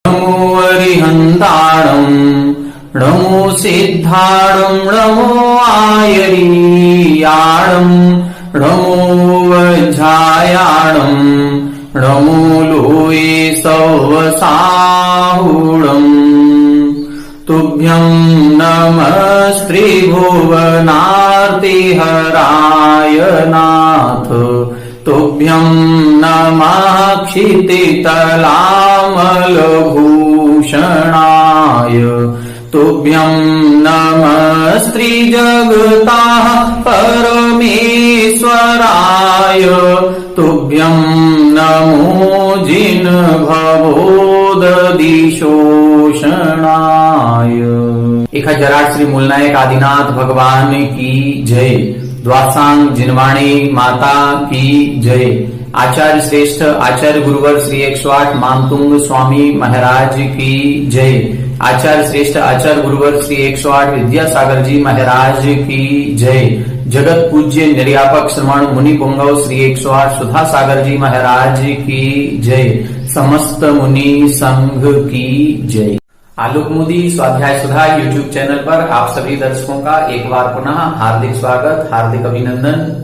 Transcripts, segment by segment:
नमो अरिहन्ताणम् नमो सिद्धाणम् नमो आयरीयाणम् नमो वज्रायाणम् नमो लोये सौवसाहुणम् तुभ्यं नमस्त्रिभुवनार्तिहराय नाथ तुभ्यं नमः क्षितितलामलभूषणाय तुभ्यं नमस्त्रिजगताः परमेश्वराय तुभ्यं नमो जिनभवोदधिशोषणाय। 1008 श्री मूलनायक आदिनाथ भगवान की जय। द्वासांग जिनवाणी माता की जय। आचार्य श्रेष्ठ आचार्य गुरुवर श्री 108 मानतुंग स्वामी महाराज की जय। आचार्य श्रेष्ठ आचार्य गुरुवर श्री 108 विद्यासागर जी महाराज की जय। जगत पूज्य निर्यापक श्रमण मुनि पुंगव श्री 108 सुधा सागर जी महाराज की जय। समस्त मुनि संघ की जय। आलोक मोदी स्वाध्याय सुधा यूट्यूब चैनल पर आप सभी दर्शकों का एक बार पुनः हार्दिक स्वागत, हार्दिक अभिनंदन।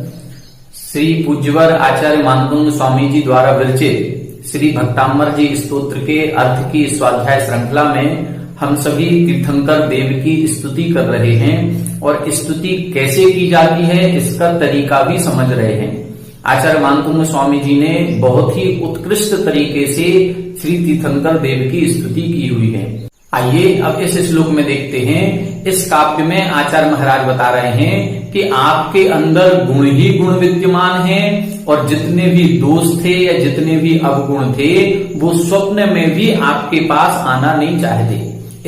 श्री पूज्यवर आचार्य मानतुंग स्वामी जी द्वारा विरचित श्री भक्ताम्बर जी स्तोत्र के अर्थ की स्वाध्याय श्रृंखला में हम सभी तीर्थंकर देव की स्तुति कर रहे हैं और स्तुति कैसे की जाती है इसका तरीका भी समझ रहे हैं। आचार्य मानतुंग स्वामी जी ने बहुत ही उत्कृष्ट तरीके से श्री तीर्थंकर देव की स्तुति की हुई है। आइए अब इस श्लोक में देखते हैं। इस काव्य में आचार्य महाराज बता रहे हैं कि आपके अंदर गुण ही गुण विद्यमान हैं और जितने भी दोष थे या जितने भी अवगुण थे वो स्वप्न में भी आपके पास आना नहीं चाहते।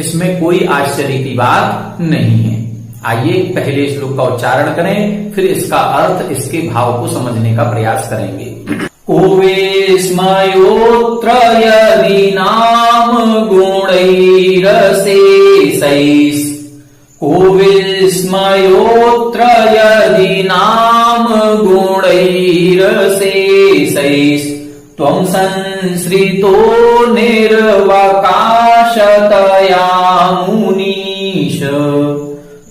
इसमें कोई आश्चर्य की बात नहीं है। आइए पहले श्लोक का उच्चारण करें, फिर इसका अर्थ, इसके भाव को समझने का प्रयास करेंगे। को विस्मयोऽत्र यदि नाम गुणैरशेषैः को विस्मयोऽत्र यदि नाम गुणैरशेषैः त्वं संश्रितो निर्वकाशतया मुनीश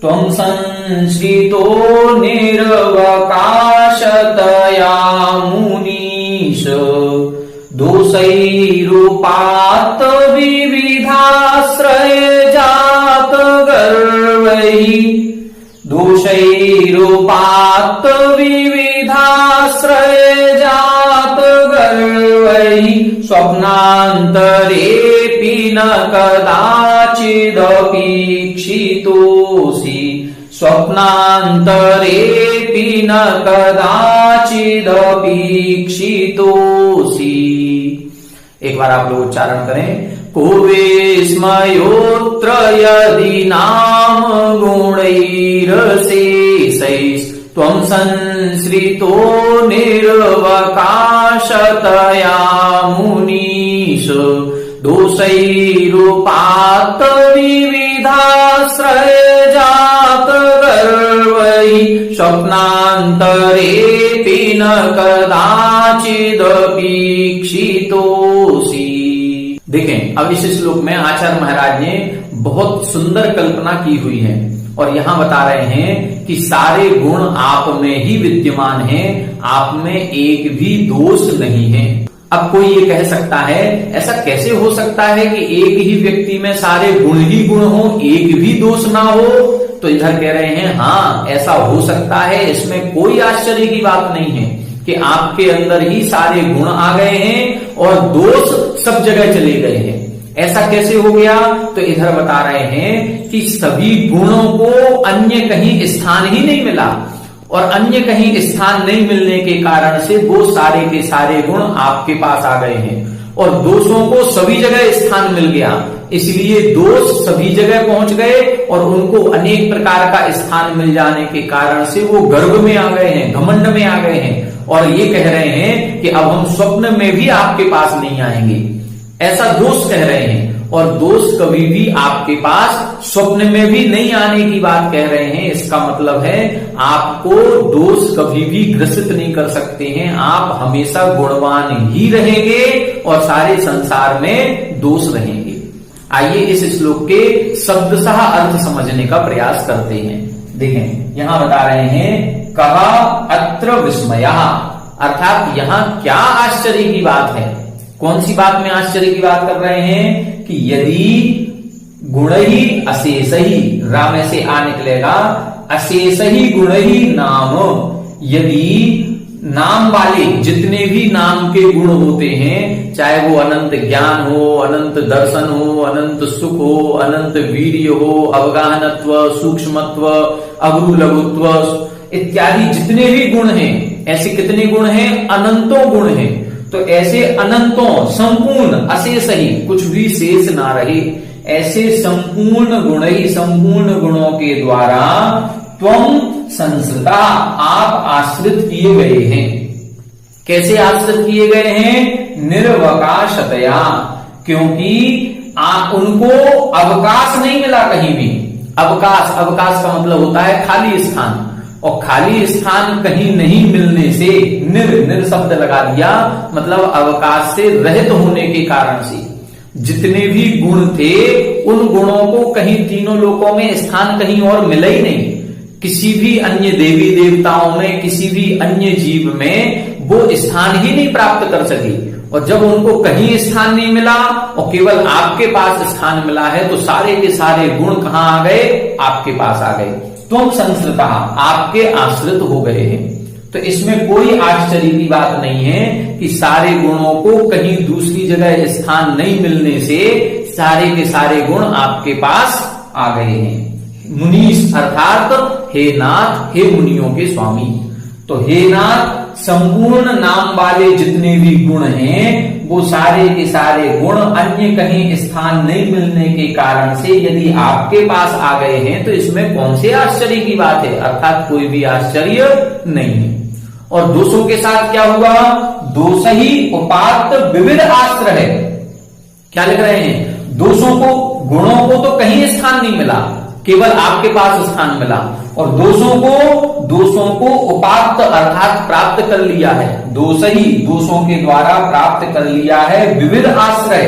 त्वं संश्रितो निर्वकाशतया मुनीश दोषैरूपात् विविधाश्रय जात गर्वैः दोषैरूपात् विविधाश्रय जात गर्वैः स्वप्नान्तरेऽपि न कदाचिदपीक्षितोऽसि स्वप्नान्तरेऽपि न कदाचिदपीक्षितोऽसि। एक बार आप लोग उच्चारण करें। को विस्मयोऽत्र यदि नाम गुणैरशेषैः त्वं संश्रितो निर्वकाशतया मुनीश दोषैरूपात् विविधाश्रय जात गर्वैः स्वप्नान्तरेऽपि न कदाचिदपीक्षितोऽसि। देखें, अब इस श्लोक में आचार्य महाराज ने बहुत सुंदर कल्पना की हुई है और यहाँ बता रहे हैं कि सारे गुण आप में ही विद्यमान हैं, आप में एक भी दोष नहीं है। अब कोई ये कह सकता है ऐसा कैसे हो सकता है कि एक ही व्यक्ति में सारे गुण ही गुण हो, एक भी दोष ना हो? तो इधर कह रहे हैं हाँ ऐसा हो सकता है, इसमें कोई आश्चर्य की बात नहीं है कि आपके अंदर ही सारे गुण आ गए हैं और दोष सब जगह चले गए हैं। ऐसा कैसे हो गया? तो इधर बता रहे हैं कि सभी गुणों को अन्य कहीं स्थान ही नहीं मिला और अन्य कहीं स्थान नहीं मिलने के कारण से वो सारे के सारे गुण आपके पास आ गए हैं और दोषों को सभी जगह स्थान मिल गया, इसलिए दोष सभी जगह पहुंच गए और उनको अनेक प्रकार का स्थान मिल जाने के कारण से वो गर्व में आ गए हैं, घमंड में आ गए हैं और ये कह रहे हैं कि अब हम स्वप्न में भी आपके पास नहीं आएंगे, ऐसा दोष कह रहे हैं। और दोष कभी भी आपके पास स्वप्न में भी नहीं आने की बात कह रहे हैं। इसका मतलब है आपको दोष कभी भी ग्रसित नहीं कर सकते हैं, आप हमेशा गुणवान ही रहेंगे और सारे संसार में दोष रहेंगे। आइए इस श्लोक के शब्दशः अर्थ समझने का प्रयास करते हैं। देखें, यहां बता रहे हैं कहा अत्र विस्मयः, अर्थात यहां क्या आश्चर्य की बात है। कौन सी बात में आश्चर्य की बात कर रहे हैं कि यदि गुण ही अशेष ही, राम से आ निकलेगा, अशेष ही गुण ही नाम, यदि नाम वाले जितने भी नाम के गुण होते हैं, चाहे वो अनंत ज्ञान हो, अनंत दर्शन हो, अनंत सुख हो, अनंत वीर्य हो, अवगाहनत्व, सूक्ष्मत्व, अगुरु लघुत्व इत्यादि जितने भी गुण हैं, ऐसे कितने गुण हैं? अनंतों गुण हैं। तो ऐसे अनंतों, संपूर्ण, अशेष ही, कुछ भी शेष ना रहे, ऐसे संपूर्ण गुण ही, संपूर्ण गुणों के द्वारा त्वम संसृता, आप आश्रित किए गए हैं। कैसे आश्रित किए गए हैं? निर्वकाशतया, क्योंकि आप उनको अवकाश नहीं मिला कहीं भी। अवकाश, अवकाश का मतलब होता है खाली स्थान, और खाली स्थान कहीं नहीं मिलने से निर शब्द लगा दिया, मतलब अवकाश से रहित होने के कारण से जितने भी गुण थे उन गुणों को कहीं तीनों लोकों में स्थान कहीं और मिला ही नहीं। किसी भी अन्य देवी देवताओं में, किसी भी अन्य जीव में वो स्थान ही नहीं प्राप्त कर सकी। और जब उनको कहीं स्थान नहीं मिला और केवल आपके पास स्थान मिला है, तो सारे के सारे गुण कहां आ गए? आपके पास आ गए। तुम संसृता, आपके आश्रित हो गए हैं। तो इसमें कोई आश्चर्य की बात नहीं है कि सारे गुणों को कहीं दूसरी जगह स्थान नहीं मिलने से सारे के सारे गुण आपके पास आ गए हैं। मुनीश अर्थात हे नाथ, हे मुनियों के स्वामी। तो हे नाथ, संपूर्ण नाम वाले जितने भी गुण हैं वो सारे के सारे गुण अन्य कहीं स्थान नहीं मिलने के कारण से यदि आपके पास आ गए हैं तो इसमें कौन से आश्चर्य की बात है? अर्थात कोई भी आश्चर्य नहीं है। और दोषों के साथ क्या हुआ? दोष ही उपात्त विविध आश्रय है। क्या लिख रहे हैं? दोषों को, गुणों को तो कहीं स्थान नहीं मिला, केवल आपके पास स्थान मिला। और दोषों को उपात्त अर्थात प्राप्त कर लिया है। दोष ही, दोषों के द्वारा प्राप्त कर लिया है विविध आश्रय।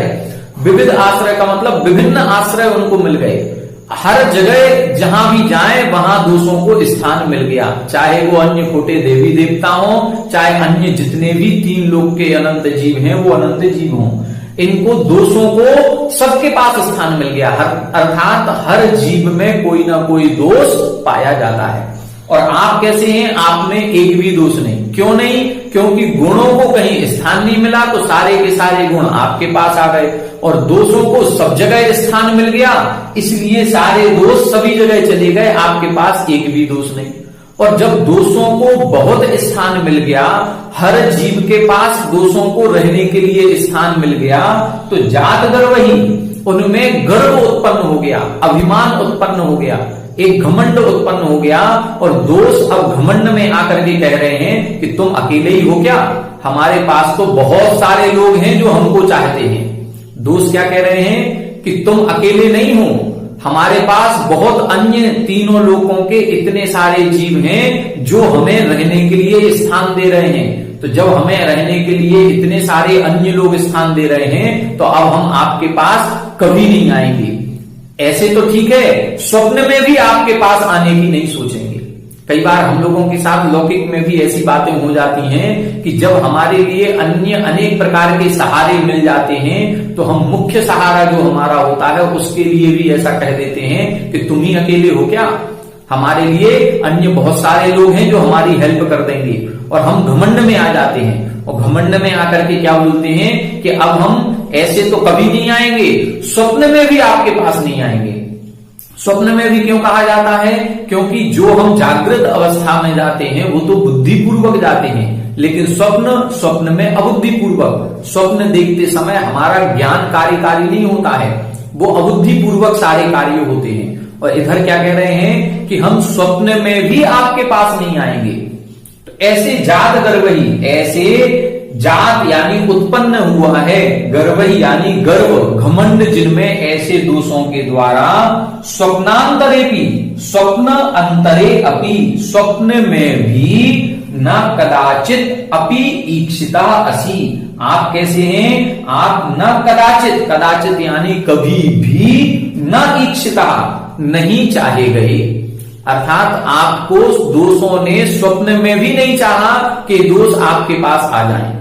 विविध आश्रय का मतलब विभिन्न आश्रय उनको मिल गए। हर जगह जहां भी जाएं वहां दोषों को स्थान मिल गया, चाहे वो अन्य खोटे देवी देवता हो, चाहे अन्य जितने भी तीन लोक के अनंत जीव हैं वो अनंत जीव हों, इनको दोषों को सबके पास स्थान मिल गया। अर्थात हर जीव में कोई ना कोई दोष पाया जाता है। और आप कैसे हैं? आप में एक भी दोष नहीं। क्यों नहीं? क्योंकि गुणों को कहीं स्थान नहीं मिला तो सारे के सारे गुण आपके पास आ गए, और दोषों को सब जगह स्थान मिल गया, इसलिए सारे दोष सभी जगह चले गए, आपके पास एक भी दोष नहीं। और जब दोषों को बहुत स्थान मिल गया, हर जीव के पास दोषों को रहने के लिए स्थान मिल गया, तो जात गर्व ही, उनमें गर्व उत्पन्न हो गया, अभिमान उत्पन्न हो गया, एक घमंड उत्पन्न हो गया। और दोष अब घमंड में आकर के कह रहे हैं कि तुम अकेले ही हो क्या? हमारे पास तो बहुत सारे लोग हैं जो हमको चाहते हैं। दोष क्या कह रहे हैं कि तुम अकेले नहीं हो, हमारे पास बहुत अन्य तीनों लोकों के इतने सारे जीव हैं जो हमें रहने के लिए स्थान दे रहे हैं। तो जब हमें रहने के लिए इतने सारे अन्य लोग स्थान दे रहे हैं तो अब हम आपके पास कभी नहीं आएंगे। ऐसे तो ठीक है, स्वप्न में भी आपके पास आने की नहीं सोचेंगे। कई बार हम लोगों के साथ लौकिक में भी ऐसी बातें हो जाती हैं कि जब हमारे लिए अन्य अनेक प्रकार के सहारे मिल जाते हैं तो हम मुख्य सहारा जो हमारा होता है उसके लिए भी ऐसा कह देते हैं कि तुम ही अकेले हो क्या? हमारे लिए अन्य बहुत सारे लोग हैं जो हमारी हेल्प कर देंगे। और हम घमंड में आ जाते हैं, और घमंड में आकर के क्या बोलते हैं कि अब हम ऐसे तो कभी नहीं आएंगे, स्वप्न में भी आपके पास नहीं आएंगे। स्वप्न में भी क्यों कहा जाता है? क्योंकि जो हम जागृत अवस्था में जाते हैं वो तो बुद्धिपूर्वक जाते हैं, लेकिन स्वप्न में अबुद्धिपूर्वक। स्वप्न देखते समय हमारा ज्ञान कार्यकारी नहीं होता है, वो अबुद्धिपूर्वक सारे कार्य होते हैं। और इधर क्या कह रहे हैं कि हम स्वप्न में भी आपके पास नहीं आएंगे। तो ऐसे जात गर्वही, ऐसे जात यानी उत्पन्न हुआ है, गर्व यानी गर्व, घमंड, जिनमें ऐसे दोषों के द्वारा स्वप्नांतरे भी, स्वप्न अंतरे अपि, स्वप्न में भी न कदाचित अपि ईक्षिता असि। आप कैसे हैं? आप न कदाचित, कदाचित यानी कभी भी, न ईक्षिता नहीं चाहे गए, अर्थात आपको दोषों ने स्वप्न में भी नहीं चाहा कि दोष आपके पास आ जाएं।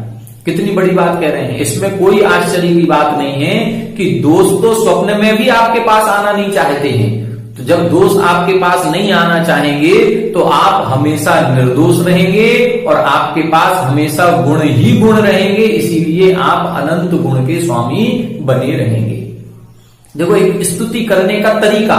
कितनी बड़ी बात कह रहे हैं, इसमें कोई आश्चर्य की बात नहीं है कि दोष तो स्वप्न में भी आपके पास आना नहीं चाहते हैं। तो जब दोष आपके पास नहीं आना चाहेंगे तो आप हमेशा निर्दोष रहेंगे और आपके पास हमेशा गुण ही गुण रहेंगे, इसीलिए आप अनंत गुण के स्वामी बने रहेंगे। देखो, एक स्तुति करने का तरीका,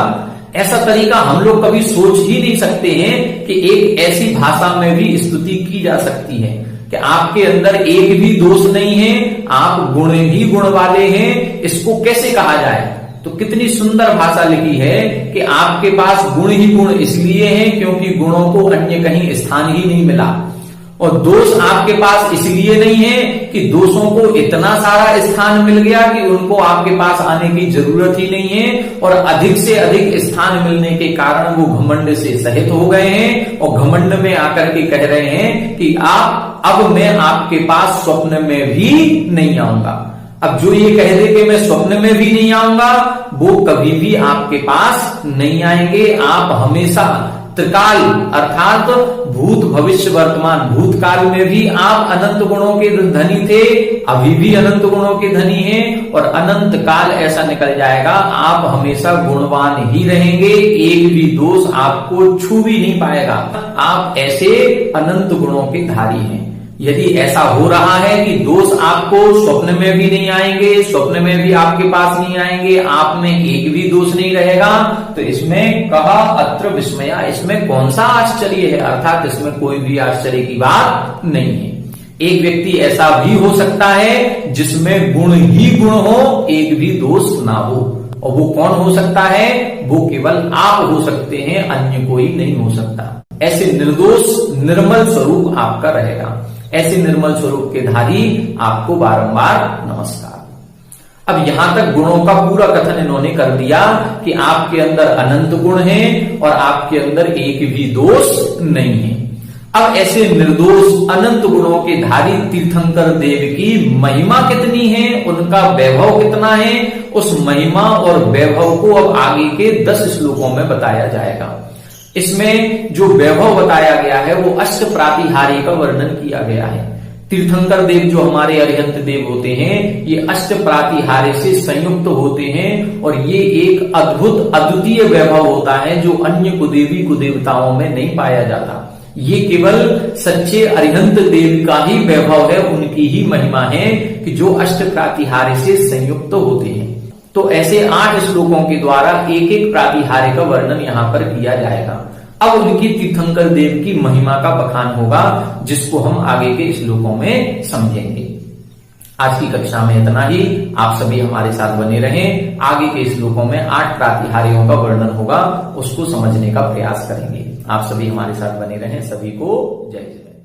ऐसा तरीका हम लोग कभी सोच ही नहीं सकते हैं कि एक ऐसी भाषा में भी स्तुति की जा सकती है कि आपके अंदर एक भी दोष नहीं है, आप गुण ही गुण वाले हैं। इसको कैसे कहा जाए? तो कितनी सुंदर भाषा लिखी है कि आपके पास गुण ही गुण इसलिए हैं क्योंकि गुणों को अन्य कहीं स्थान ही नहीं मिला, और दोष आपके पास इसलिए नहीं है कि दोषों को इतना सारा स्थान मिल गया कि उनको आपके पास आने की जरूरत ही नहीं है, और अधिक से अधिक स्थान मिलने के कारण वो घमंड से सहित हो गए हैं और घमंड में आकर के कह रहे हैं कि अब मैं आपके पास स्वप्न में भी नहीं आऊंगा। अब जो ये कह दे कि मैं स्वप्न में भी नहीं आऊंगा, वो कभी भी आपके पास नहीं आएंगे। आप हमेशा त्रिकाल अर्थात भूत भविष्य वर्तमान, भूतकाल में भी आप अनंत गुणों के धनी थे, अभी भी अनंत गुणों के धनी हैं, और अनंत काल ऐसा निकल जाएगा आप हमेशा गुणवान ही रहेंगे, एक भी दोष आपको छू भी नहीं पाएगा। आप ऐसे अनंत गुणों के धारी हैं। यदि ऐसा हो रहा है कि दोष आपको स्वप्न में भी नहीं आएंगे, स्वप्न में भी आपके पास नहीं आएंगे, आप में एक भी दोष नहीं रहेगा, तो इसमें कहा अत्र विस्मया, इसमें कौन सा आश्चर्य है? अर्थात इसमें कोई भी आश्चर्य की बात नहीं है। एक व्यक्ति ऐसा भी हो सकता है जिसमें गुण ही गुण हो, एक भी दोष ना हो, और वो कौन हो सकता है? वो केवल आप हो सकते हैं, अन्य कोई नहीं हो सकता। ऐसे निर्दोष निर्मल स्वरूप आपका रहेगा। ऐसे निर्मल स्वरूप के धारी आपको बारंबार नमस्कार। अब यहां तक गुणों का पूरा कथन इन्होंने कर दिया कि आपके अंदर अनंत गुण हैं और आपके अंदर एक भी दोष नहीं है। अब ऐसे निर्दोष अनंत गुणों के धारी तीर्थंकर देव की महिमा कितनी है, उनका वैभव कितना है, उस महिमा और वैभव को अब आगे के 10 श्लोकों में बताया जाएगा। इसमें जो वैभव बताया गया है वो अष्ट प्रातिहार्य का वर्णन किया गया है। तीर्थंकर देव जो हमारे अरिहंत देव होते हैं, ये अष्ट प्रातिहार्य से संयुक्त होते हैं, और ये एक अद्भुत अद्वितीय वैभव होता है जो अन्य कुदेवी कुदेवताओं में नहीं पाया जाता। ये केवल सच्चे अरिहंत देव का ही वैभव है, उनकी ही महिमा है कि जो अष्ट प्रातिहार्य से संयुक्त होते हैं। तो ऐसे 8 श्लोकों के द्वारा एक एक प्रातिहार्य का वर्णन यहां पर किया जाएगा। अब उनकी तीर्थंकर देव की महिमा का बखान होगा, जिसको हम आगे के श्लोकों में समझेंगे। आज की कक्षा में इतना ही। आप सभी हमारे साथ बने रहें। आगे के श्लोकों में 8 प्रातिहार्यों का वर्णन होगा, उसको समझने का प्रयास करेंगे। आप सभी हमारे साथ बने रहें। सभी को जय जय।